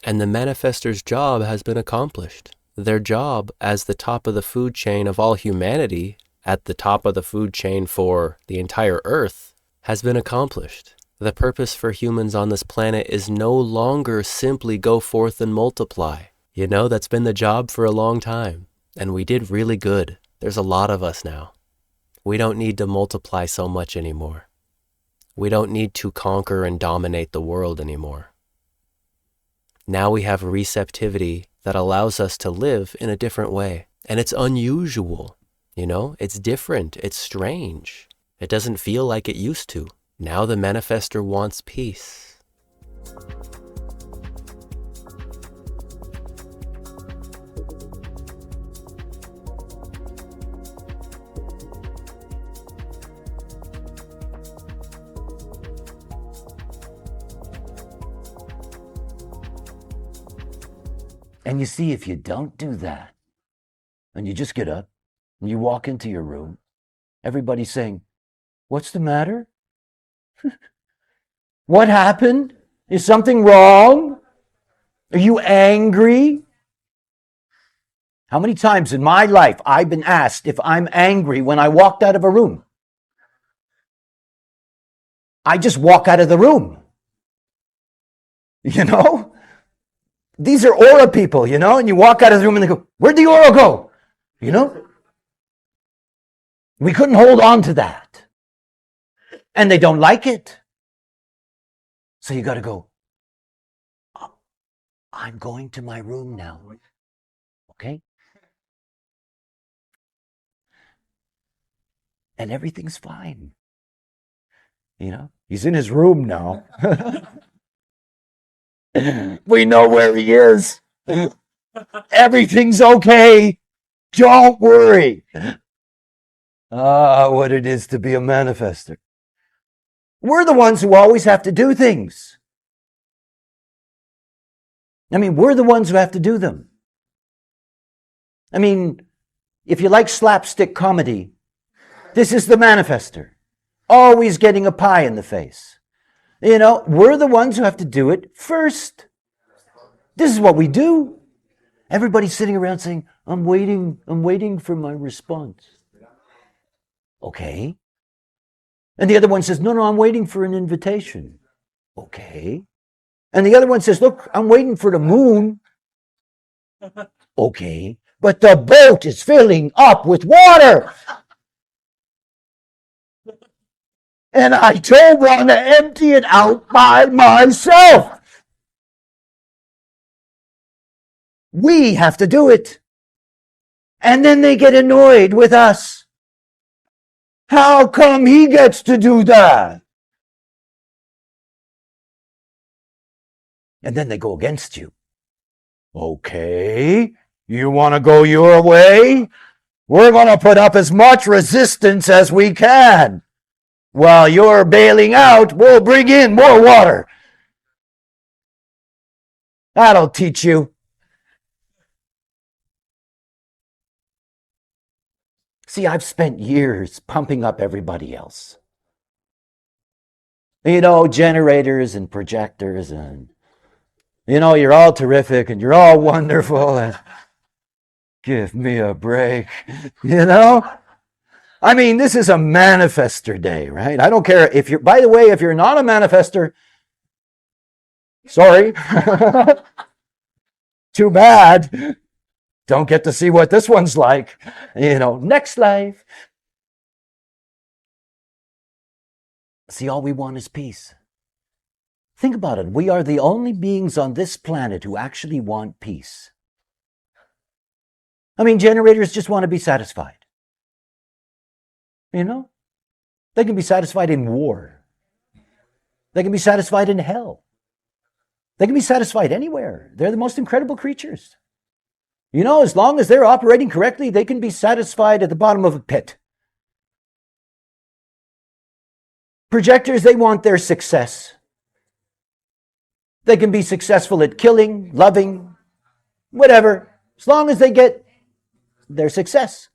And the manifestor's job has been accomplished. Their job as the top of the food chain of all humanity, at the top of the food chain for the entire earth, has been accomplished. The purpose for humans on this planet is no longer simply go forth and multiply. You know, that's been the job for a long time. And we did really good. There's a lot of us now. We don't need to multiply so much anymore. We don't need to conquer and dominate the world anymore. Now we have receptivity that allows us to live in a different way. And it's unusual, you know? It's different, it's strange. It doesn't feel like it used to. Now the manifestor wants peace. And you see, if you don't do that, and you just get up, and you walk into your room, everybody's saying, "What's the matter? What happened? Is something wrong? Are you angry?" How many times in my life I've been asked if I'm angry when I walked out of a room? I just walk out of the room. You know? These are aura people, you know? And you walk out of the room and they go, "Where'd the aura go?" You know? We couldn't hold on to that. And they don't like it. So you got to go, "I'm going to my room now." Okay? And everything's fine. You know? He's in his room now. We know where he is. Everything's okay. Don't worry. What it is to be a manifestor. We're the ones who always have to do things. I mean, we're the ones who have to do them. I mean, if you like slapstick comedy, this is the manifestor. Always getting a pie in the face. You know, we're the ones who have to do it first. This is what we do. Everybody's sitting around saying, I'm waiting for my response." Okay. And the other one says, no, I'm waiting for an invitation. Okay. And the other one says, look, I'm waiting for the moon. Okay. But the boat is filling up with water. And I don't want to empty it out by myself. We have to do it. And then they get annoyed with us. How come he gets to do that? And then they go against you. Okay, you want to go your way? We're going to put up as much resistance as we can. While you're bailing out, we'll bring in more water. That'll teach you. See, I've spent years pumping up everybody else. You know, generators and projectors and, you know, you're all terrific and you're all wonderful and give me a break, you know? I mean, this is a manifestor day, right? I don't care if you're, by the way, if you're not a manifestor, sorry. Too bad. Don't get to see what this one's like. You know, next life. See, all we want is peace. Think about it. We are the only beings on this planet who actually want peace. I mean, generators just want to be satisfied. You know? They can be satisfied in war. They can be satisfied in hell. They can be satisfied anywhere. They're the most incredible creatures. You know, as long as they're operating correctly, they can be satisfied at the bottom of a pit. Projectors, they want their success. They can be successful at killing, loving, whatever, as long as they get their success.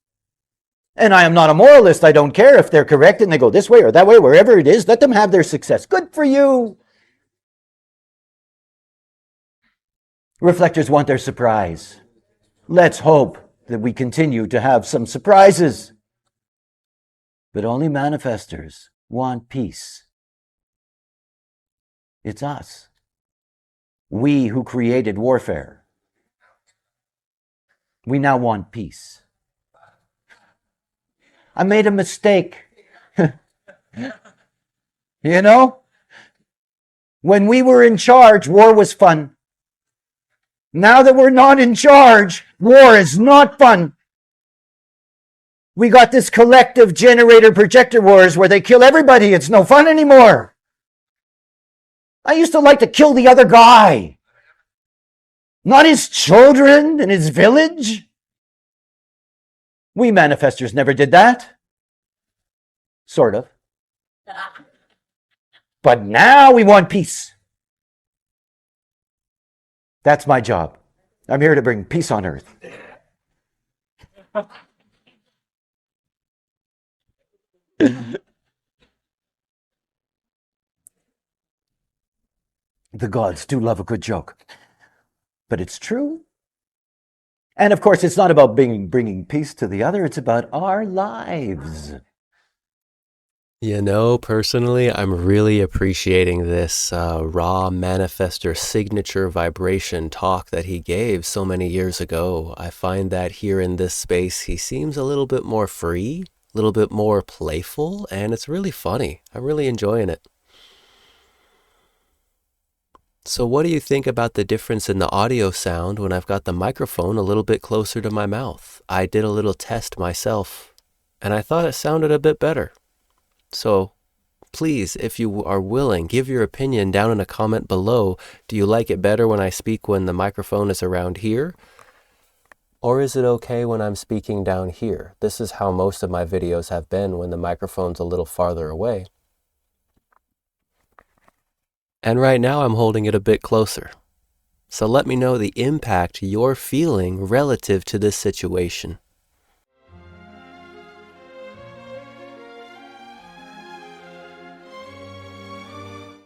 And I am not a moralist. I don't care if they're correct and they go this way or that way, wherever it is, let them have their success. Good for you. Reflectors want their surprise. Let's hope that we continue to have some surprises. But only manifestors want peace. It's us. We who created warfare. We now want peace. I made a mistake. You know? When we were in charge, war was fun. Now that we're not in charge, war is not fun. We got this collective generator projector wars where they kill everybody. It's no fun anymore. I used to like to kill the other guy, not his children and his village. We manifestors never did that. Sort of. But now we want peace. That's my job. I'm here to bring peace on earth. The gods do love a good joke. But it's true. And of course, it's not about bringing peace to the other. It's about our lives. You know, personally, I'm really appreciating this raw manifestor signature vibration talk that he gave so many years ago. I find that here in this space, he seems a little bit more free, a little bit more playful, and it's really funny. I'm really enjoying it. So what do you think about the difference in the audio sound when I've got the microphone a little bit closer to my mouth? I did a little test myself, and I thought it sounded a bit better. So please, if you are willing, give your opinion down in a comment below. Do you like it better when I speak when the microphone is around here? Or is it okay when I'm speaking down here? This is how most of my videos have been when the microphone's a little farther away. And right now I'm holding it a bit closer. So let me know the impact you're feeling relative to this situation.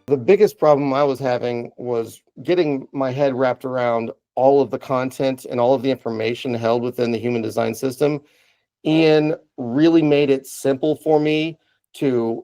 The biggest problem I was having was getting my head wrapped around all of the content and all of the information held within the human design system. Ian really made it simple for me to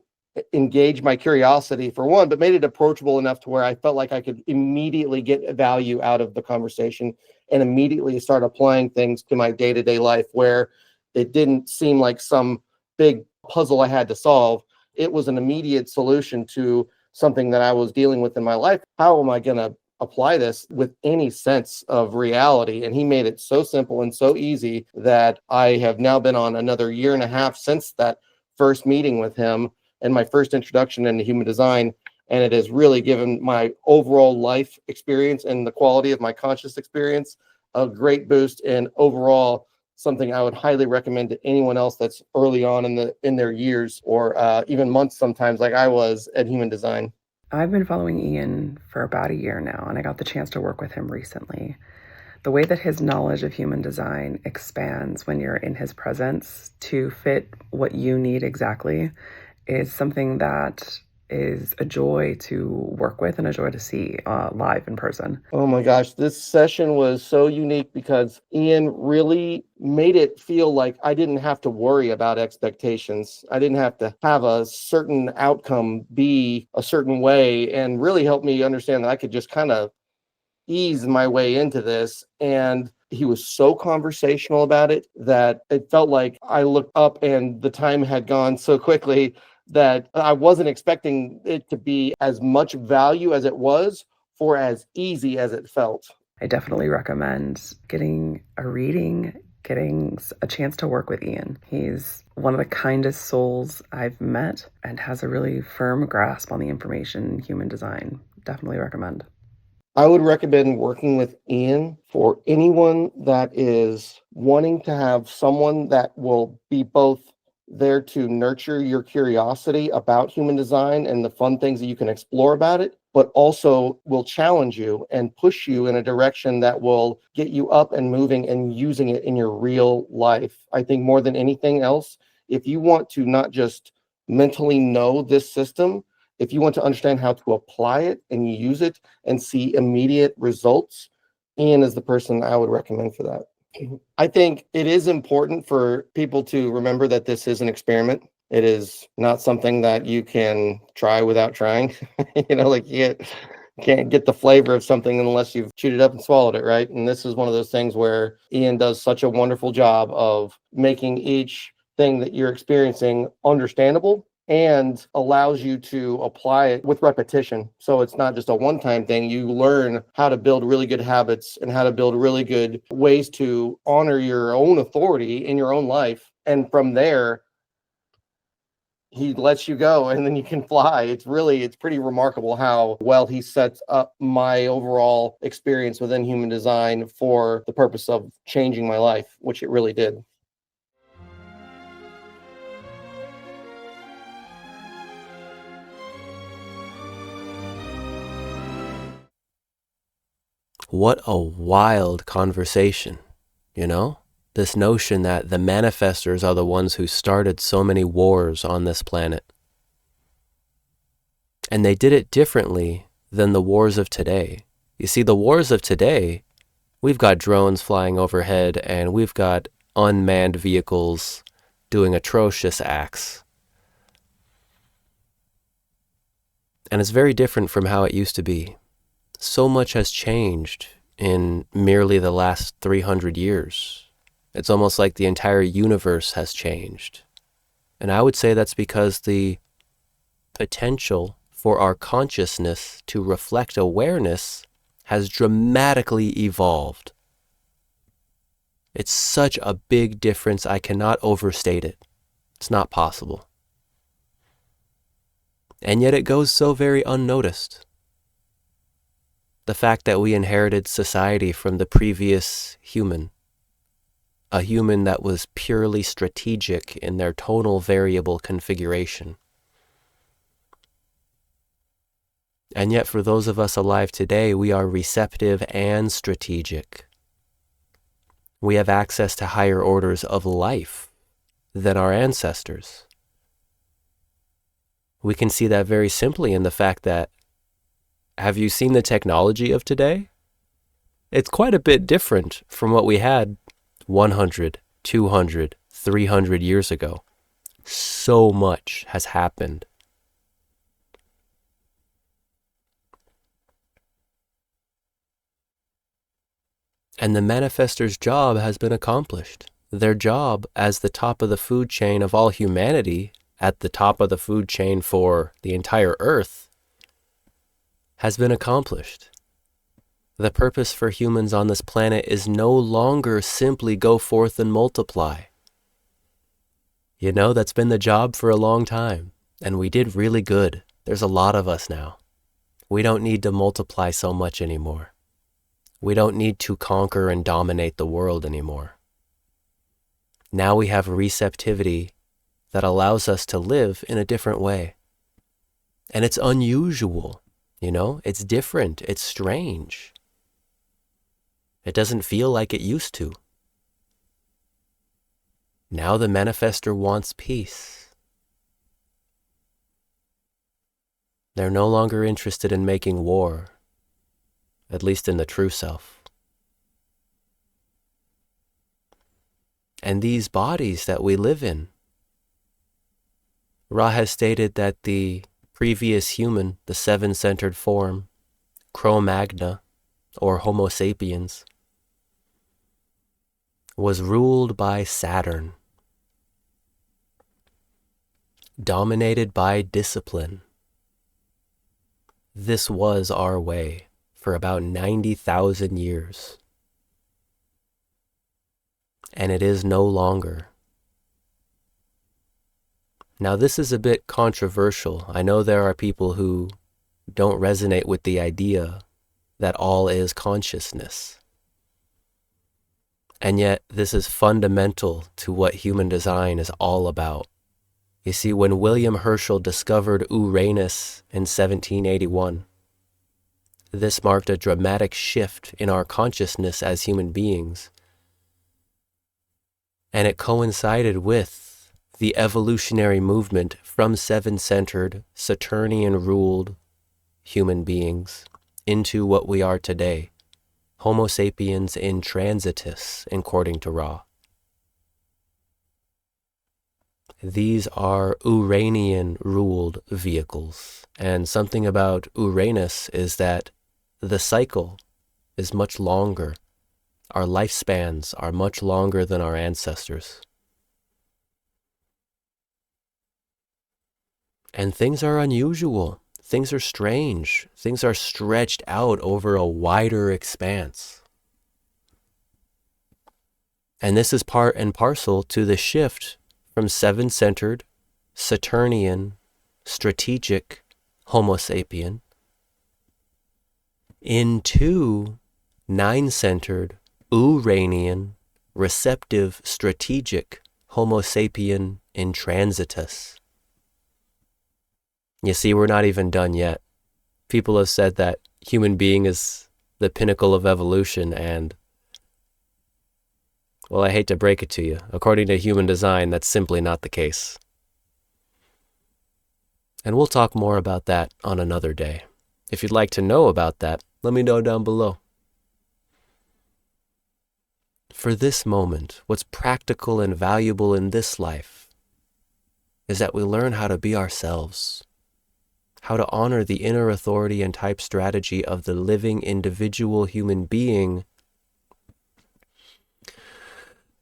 engage my curiosity, for one, but made it approachable enough to where I felt like I could immediately get value out of the conversation and immediately start applying things to my day-to-day life, where it didn't seem like some big puzzle I had to solve. It was an immediate solution to something that I was dealing with in my life. How am I going to apply this with any sense of reality? And he made it so simple and so easy that I have now been on another year and a half since that first meeting with him and my first introduction into human design. And it has really given my overall life experience and the quality of my conscious experience a great boost, and overall something I would highly recommend to anyone else that's early on in their years, or even months sometimes, like I was at human design. I've been following Ian for about a year now, and I got the chance to work with him recently. The way that his knowledge of human design expands when you're in his presence to fit what you need exactly is something that is a joy to work with and a joy to see live in person. Oh my gosh, this session was so unique because Ian really made it feel like I didn't have to worry about expectations. I didn't have to have a certain outcome be a certain way, and really helped me understand that I could just kind of ease my way into this. And he was so conversational about it that it felt like I looked up and the time had gone so quickly that I wasn't expecting it to be as much value as it was for as easy as it felt. I definitely recommend getting a reading, getting a chance to work with Ian. He's one of the kindest souls I've met and has a really firm grasp on the information in human design. Definitely recommend. I would recommend working with Ian for anyone that is wanting to have someone that will be both there to nurture your curiosity about human design and the fun things that you can explore about it, but also will challenge you and push you in a direction that will get you up and moving and using it in your real life. I think more than anything else, if you want to not just mentally know this system, if you want to understand how to apply it and use it and see immediate results, Ian is the person I would recommend for that. I think it is important for people to remember that this is an experiment. It is not something that you can try without trying. Like you can't get the flavor of something unless you've chewed it up and swallowed it, right? And this is one of those things where Ian does such a wonderful job of making each thing that you're experiencing understandable and allows you to apply it with repetition. So it's not just a one-time thing. You learn how to build really good habits and how to build really good ways to honor your own authority in your own life. And from there, he lets you go and then you can fly. It's pretty remarkable how well he sets up my overall experience within human design for the purpose of changing my life, which it really did. What a wild conversation, This notion that the manifestors are the ones who started so many wars on this planet. And they did it differently than the wars of today. You see, the wars of today, we've got drones flying overhead and we've got unmanned vehicles doing atrocious acts. And it's very different from how it used to be. So much has changed in merely the last 300 years. It's almost like the entire universe has changed. And I would say that's because the potential for our consciousness to reflect awareness has dramatically evolved. It's such a big difference, I cannot overstate it. It's not possible. And yet it goes so very unnoticed. The fact that we inherited society from the previous human, a human that was purely strategic in their tonal variable configuration. And yet for those of us alive today, we are receptive and strategic. We have access to higher orders of life than our ancestors. We can see that very simply in the fact that, have you seen the technology of today? It's quite a bit different from what we had 100, 200, 300 years ago. So much has happened. And the manifestor's job has been accomplished. Their job as the top of the food chain of all humanity, at the top of the food chain for the entire earth, has been accomplished. The purpose for humans on this planet is no longer simply go forth and multiply. That's been the job for a long time, and we did really good. There's a lot of us now. We don't need to multiply so much anymore. We don't need to conquer and dominate the world anymore. Now we have receptivity that allows us to live in a different way. And it's unusual, it's different, it's strange. It doesn't feel like it used to. Now the manifestor wants peace. They're no longer interested in making war, at least in the true self. And these bodies that we live in, Ra has stated that the previous human, the seven-centered form, Cro-Magna, or Homo sapiens, was ruled by Saturn, dominated by discipline. This was our way for about 90,000 years. And it is no longer. Now, this is a bit controversial. I know there are people who don't resonate with the idea that all is consciousness. And yet, this is fundamental to what human design is all about. You see, when William Herschel discovered Uranus in 1781, this marked a dramatic shift in our consciousness as human beings. And it coincided with the evolutionary movement from seven-centered, Saturnian-ruled human beings into what we are today, Homo sapiens intransitus, according to Ra. These are Uranian-ruled vehicles, and something about Uranus is that the cycle is much longer. Our lifespans are much longer than our ancestors. And things are unusual. Things are strange. Things are stretched out over a wider expanse. And this is part and parcel to the shift from seven-centered, Saturnian, strategic Homo sapien into nine-centered, Uranian, receptive, strategic Homo sapien intransitus. You see, we're not even done yet. People have said that human being is the pinnacle of evolution, and, well, I hate to break it to you. According to human design, that's simply not the case. And we'll talk more about that on another day. If you'd like to know about that, let me know down below. For this moment, what's practical and valuable in this life is that we learn how to be ourselves, how to honor the inner authority and type strategy of the living individual human being.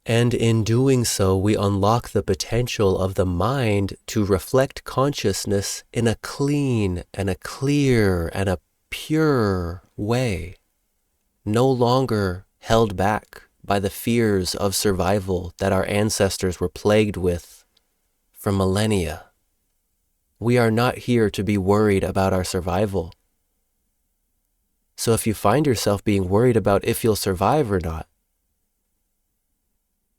And in doing so, we unlock the potential of the mind to reflect consciousness in a clean and a clear and a pure way, no longer held back by the fears of survival that our ancestors were plagued with for millennia. We are not here to be worried about our survival. So if you find yourself being worried about if you'll survive or not,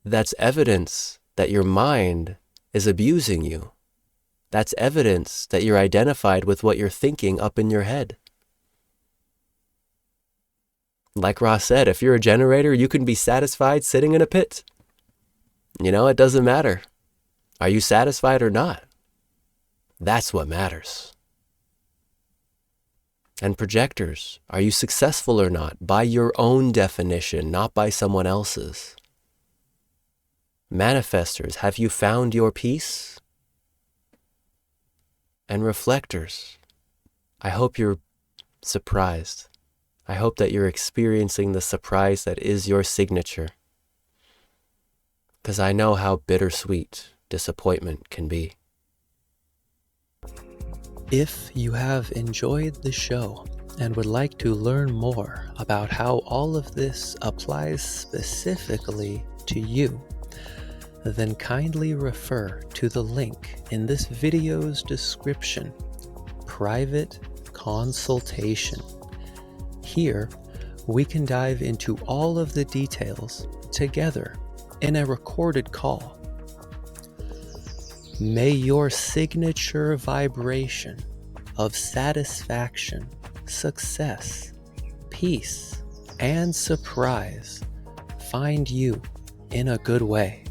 that's evidence that your mind is abusing you. That's evidence that you're identified with what you're thinking up in your head. Like Ross said, if you're a generator, you can be satisfied sitting in a pit. You know, it doesn't matter. Are you satisfied or not? That's what matters. And projectors, are you successful or not? By your own definition, not by someone else's. Manifestors, have you found your peace? And reflectors, I hope you're surprised. I hope that you're experiencing the surprise that is your signature. Because I know how bittersweet disappointment can be. If you have enjoyed the show and would like to learn more about how all of this applies specifically to you, then kindly refer to the link in this video's description, Private Consultation. Here, we can dive into all of the details together in a recorded call. May your signature vibration of satisfaction, success, peace, and surprise find you in a good way.